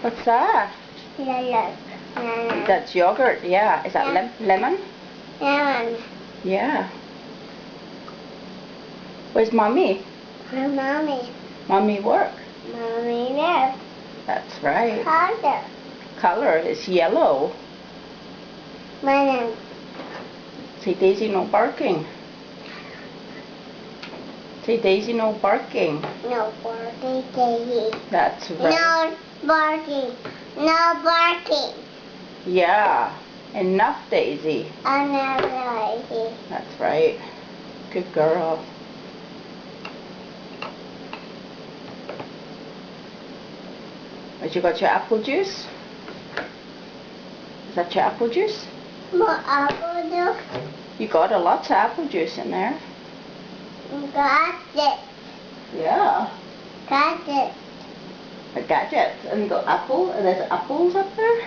What's that? Yogurt. That's yogurt, yeah. Is that lemon? Lemon. Yeah. Where's Mommy? Where's Mommy? Mommy work. Mommy there. That's right. Color. Color is yellow. Lemon. Say Daisy no barking. Say Daisy no barking. No barking, Daisy. That's right. No barking. No barking. Yeah. Enough, Daisy. Enough, Daisy. That's right. Good girl. But you got your apple juice? Is that your apple juice? More apple juice. You got a lot of apple juice in there. Got it. Yeah. Got it. A gadget. And you got apple, and there's apples up there?